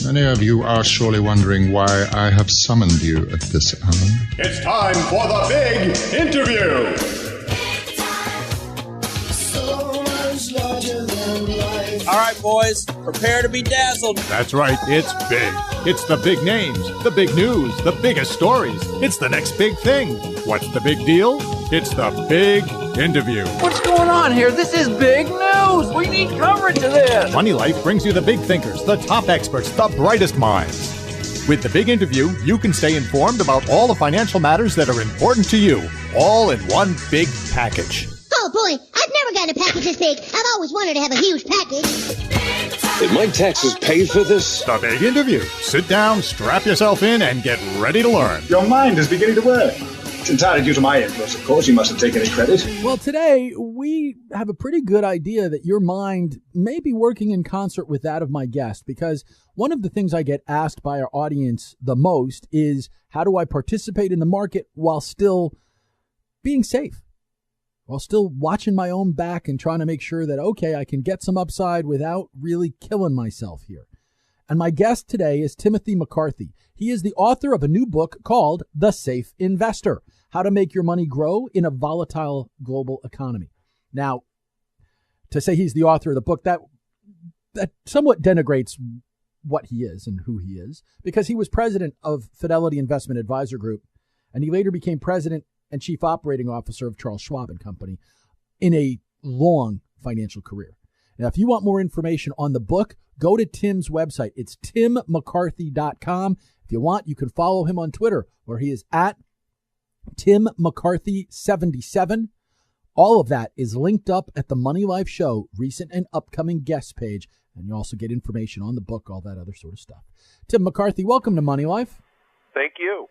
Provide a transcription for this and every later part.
Many of you are surely wondering why I have summoned you at this hour. It's time for the big interview. All right, boys, prepare to be dazzled. That's right, it's big. It's the big names, the big news, the biggest stories. It's the next big thing. What's the big deal? It's the big interview. What's going on here? This is big news. We need coverage of this. MoneyLife brings you the big thinkers, the top experts, the brightest minds. With the big interview, you can stay informed about all the financial matters that are important to you, all in one big package. Oh boy, I've never gotten a package this big. I've always wanted to have a huge package. Did my taxes pay for this? The big interview. Sit down, strap yourself in, and get ready to learn. Your mind is beginning to work. It's entirely due to my influence, of course. You mustn't take any credit. Well, today we have a pretty good idea that your mind may be working in concert with that of my guest, because one of the things I get asked by our audience the most is, how do I participate in the market while still being safe? While still watching my own back and trying to make sure that, okay, I can get some upside without really killing myself here. And my guest today is Timothy McCarthy. He is the author of a new book called The Safe Investor: How to Make Your Money Grow in a Volatile Global Economy. Now, to say he's the author of the book, that somewhat denigrates what he is and who he is, because he was president of Fidelity Investment Advisor Group, and he later became president and chief operating officer of Charles Schwab and Company in a long financial career. Now, if you want more information on the book, go to Tim's website. It's timmccarthy.com. If you want, you can follow him on Twitter, where he is at Tim McCarthy 77. All of that is linked up at the Money Life Show recent and upcoming guest page. And you also get information on the book, all that other sort of stuff. Tim McCarthy, welcome to Money Life. Thank you.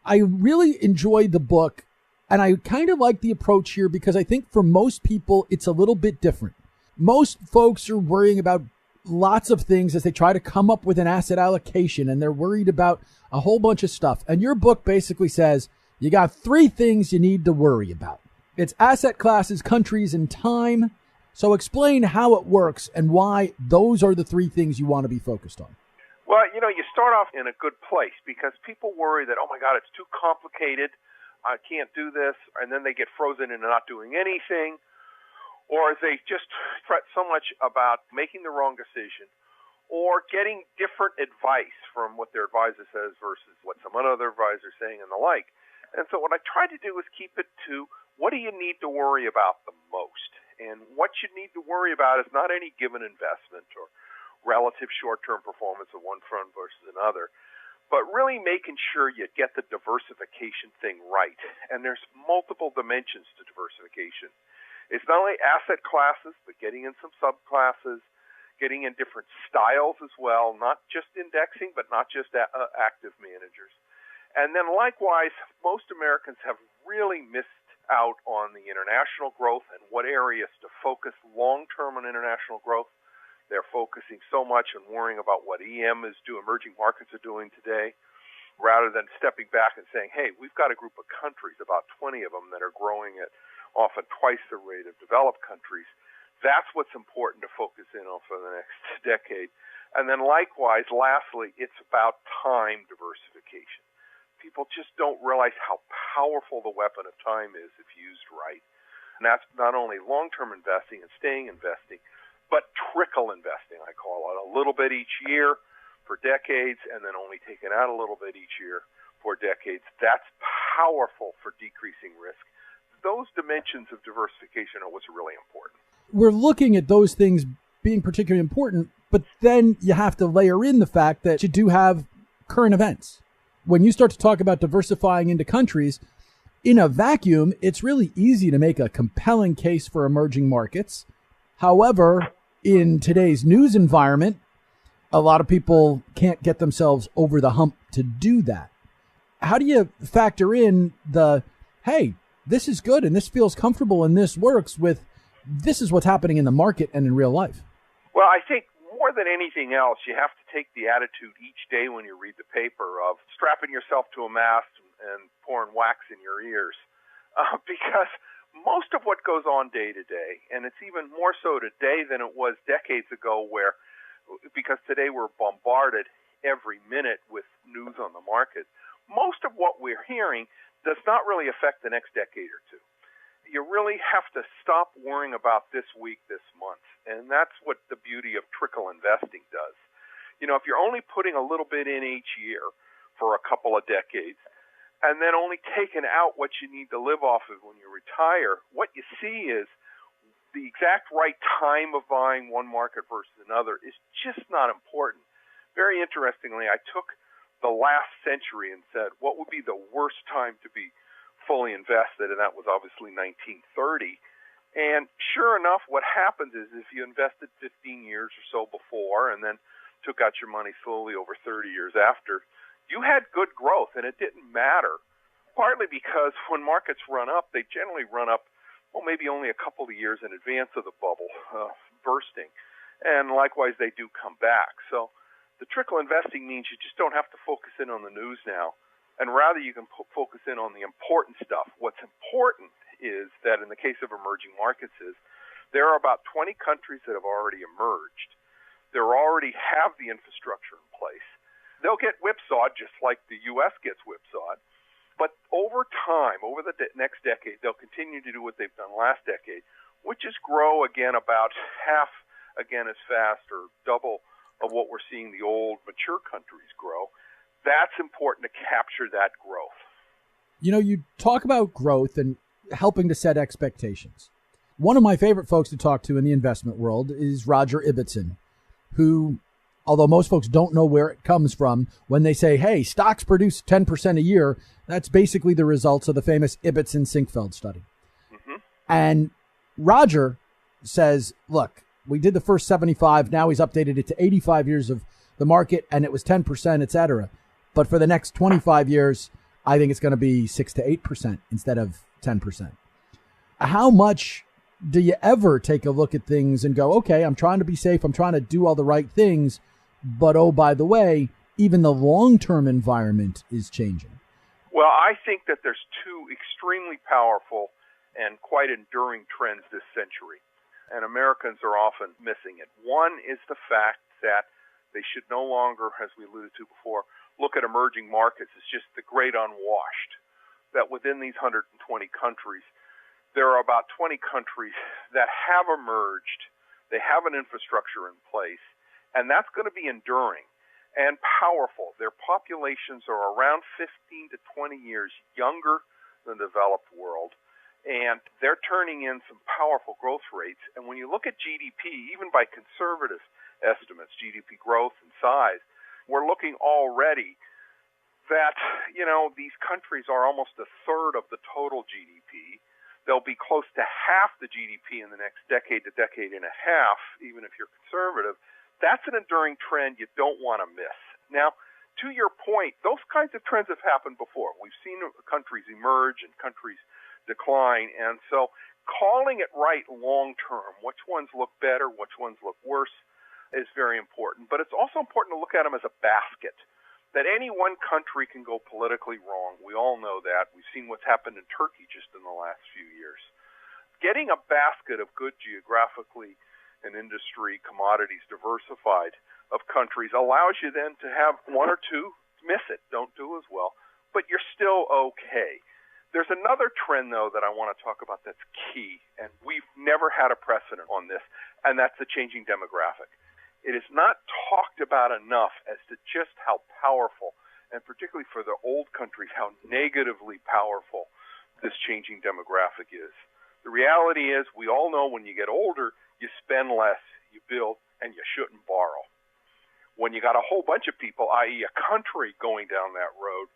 I really enjoyed the book, and I kind of like the approach here because I think for most people, it's a little bit different. Most folks are worrying about lots of things as they try to come up with an asset allocation, and they're worried about a whole bunch of stuff. And your book basically says you got three things you need to worry about. It's asset classes, countries, and time. So explain how it works and why those are the three things you want to be focused on. Well, you start off in a good place because people worry that, oh my God, it's too complicated, I can't do this, and then they get frozen into not doing anything, or they just fret so much about making the wrong decision or getting different advice from what their advisor says versus what some other advisor is saying and the like. And so what I try to do is keep it to, what do you need to worry about the most? And what you need to worry about is not any given investment or relative short-term performance of one fund versus another, but really making sure you get the diversification thing right. And there's multiple dimensions to diversification. It's not only asset classes, but getting in some subclasses, getting in different styles as well, not just indexing, but not just active managers. And then likewise, most Americans have really missed out on the international growth and what areas to focus long-term on international growth. They're focusing so much on worrying about what emerging markets are doing today, rather than stepping back and saying, hey, we've got a group of countries, about 20 of them, that are growing at often twice the rate of developed countries. That's what's important to focus in on for the next decade. And then likewise, lastly, it's about time diversification. People just don't realize how powerful the weapon of time is if used right. And that's not only long-term investing and staying investing, but trickle investing, I call it. A little bit each year for decades, and then only taking out a little bit each year for decades. That's powerful for decreasing risk. Those dimensions of diversification are what's really important. We're looking at those things being particularly important, but then you have to layer in the fact that you do have current events. When you start to talk about diversifying into countries, in a vacuum, it's really easy to make a compelling case for emerging markets. However, in today's news environment, a lot of people can't get themselves over the hump to do that. How do you factor in hey, this is good and this feels comfortable and this works with, this is what's happening in the market and in real life? Well, I think more than anything else, you have to take the attitude each day when you read the paper of strapping yourself to a mast and pouring wax in your ears. Because most of what goes on day to day, and it's even more so today than it was decades ago, because today we're bombarded, every minute with news on the market, most of what we're hearing does not really affect the next decade or two. You really have to stop worrying about this week, this month. And that's what the beauty of trickle investing does. You know, if you're only putting a little bit in each year for a couple of decades, and then only taking out what you need to live off of when you retire, what you see is the exact right time of buying one market versus another is just not important. Very interestingly, I took the last century and said, what would be the worst time to be fully invested? And that was obviously 1930. And sure enough, what happens is if you invested 15 years or so before and then took out your money slowly over 30 years after, you had good growth, and it didn't matter, partly because when markets run up, they generally run up, well, maybe only a couple of years in advance of the bubble bursting. And likewise, they do come back. So the trickle investing means you just don't have to focus in on the news now, and rather you can focus in on the important stuff. What's important is that in the case of emerging markets is there are about 20 countries that have already emerged. They already have the infrastructure in place. They'll get whipsawed just like the U.S. gets whipsawed. But over time, over the next decade, they'll continue to do what they've done last decade, which is grow again about half again as fast or double of what we're seeing the old mature countries grow. That's important to capture that growth. You know, you talk about growth and helping to set expectations. One of my favorite folks to talk to in the investment world is Roger Ibbotson, who, although most folks don't know where it comes from, when they say, hey, stocks produce 10% a year, that's basically the results of the famous Ibbotson-Sinkfeld study. Mm-hmm. And Roger says, look, we did the first 75. Now he's updated it to 85 years of the market, and it was 10%, et cetera. But for the next 25 years, I think it's going to be 6 to 8% instead of 10%. How much do you ever take a look at things and go, okay, I'm trying to be safe, I'm trying to do all the right things, but oh, by the way, even the long-term environment is changing? Well, I think that there's two extremely powerful and quite enduring trends this century, and Americans are often missing it. One is the fact that they should no longer, as we alluded to before, look at emerging markets as just the great unwashed, that within these 120 countries, there are about 20 countries that have emerged, they have an infrastructure in place, and that's going to be enduring and powerful. Their populations are around 15 to 20 years younger than the developed world, and they're turning in some powerful growth rates. And when you look at GDP, even by conservative estimates, GDP growth and size, we're looking already that, you know, these countries are almost a third of the total GDP. They'll be close to half the GDP in the next decade to decade and a half, even if you're conservative. That's an enduring trend you don't want to miss. Now, to your point, those kinds of trends have happened before. We've seen countries emerge and countries decline, and so calling it right long term, which ones look better, which ones look worse, is very important. But it's also important to look at them as a basket, that any one country can go politically wrong. We all know that. We've seen what's happened in Turkey just in the last few years. Getting a basket of good geographically and industry commodities diversified of countries allows you then to have one or two miss it, don't do as well, but you're still okay. There's another trend, though, that I want to talk about that's key, and we've never had a precedent on this, and that's the changing demographic. It is not talked about enough as to just how powerful, and particularly for the old countries, how negatively powerful this changing demographic is. The reality is, we all know when you get older, you spend less, you build, and you shouldn't borrow. When you got a whole bunch of people, i.e. a country, going down that road,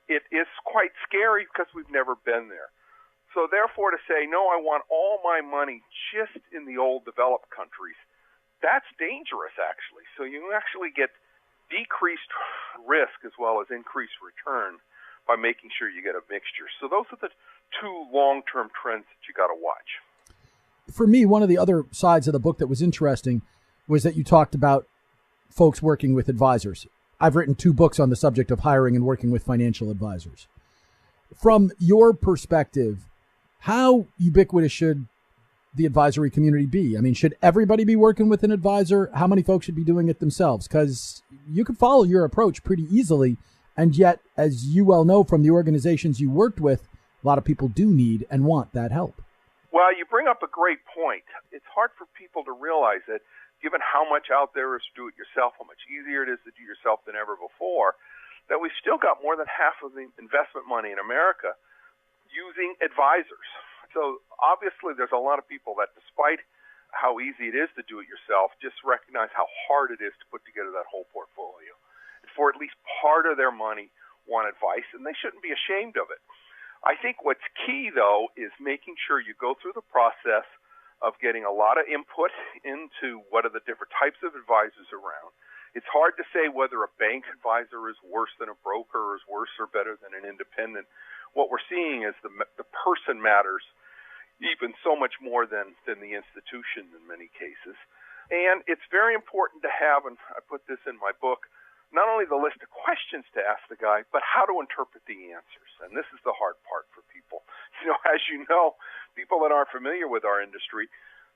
it is quite scary because we've never been there. So therefore, to say, no, I want all my money just in the old developed countries, that's dangerous, actually. So you actually get decreased risk as well as increased return by making sure you get a mixture. So those are the two long-term trends that you got to watch. For me, one of the other sides of the book that was interesting was that you talked about folks working with advisors. I've written 2 books on the subject of hiring and working with financial advisors. From your perspective, how ubiquitous should the advisory community be? I mean, should everybody be working with an advisor? How many folks should be doing it themselves? Because you can follow your approach pretty easily, and yet, as you well know from the organizations you worked with, a lot of people do need and want that help. Well, you bring up a great point. It's hard for people to realize that given how much out there is to do it yourself, how much easier it is to do yourself than ever before, that we've still got more than half of the investment money in America using advisors. So obviously there's a lot of people that, despite how easy it is to do it yourself, just recognize how hard it is to put together that whole portfolio. And for at least part of their money, want advice, and they shouldn't be ashamed of it. I think what's key, though, is making sure you go through the process of getting a lot of input into what are the different types of advisors around. It's hard to say whether a bank advisor is worse than a broker or is worse or better than an independent. What we're seeing is the person matters even so much more than the institution in many cases. And it's very important to have, and I put this in my book, not only the list of questions to ask the guy, but how to interpret the answers. And this is the hard part for people. As you know, people that aren't familiar with our industry,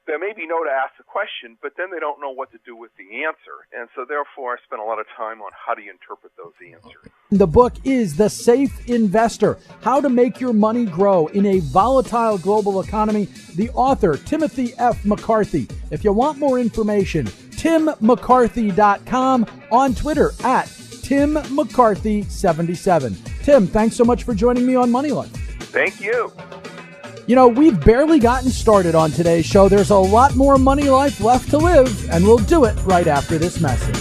they maybe know to ask the question, but then they don't know what to do with the answer. And so therefore, I spent a lot of time on how do you interpret those answers. The book is The Safe Investor, How to Make Your Money Grow in a Volatile Global Economy. The author, Timothy F. McCarthy. If you want more information, timmccarthy.com, on Twitter at TimMcCarthy77. Tim, thanks so much for joining me on MoneyLife. Thank you. We've barely gotten started on today's show. There's a lot more Money Life left to live, and we'll do it right after this message.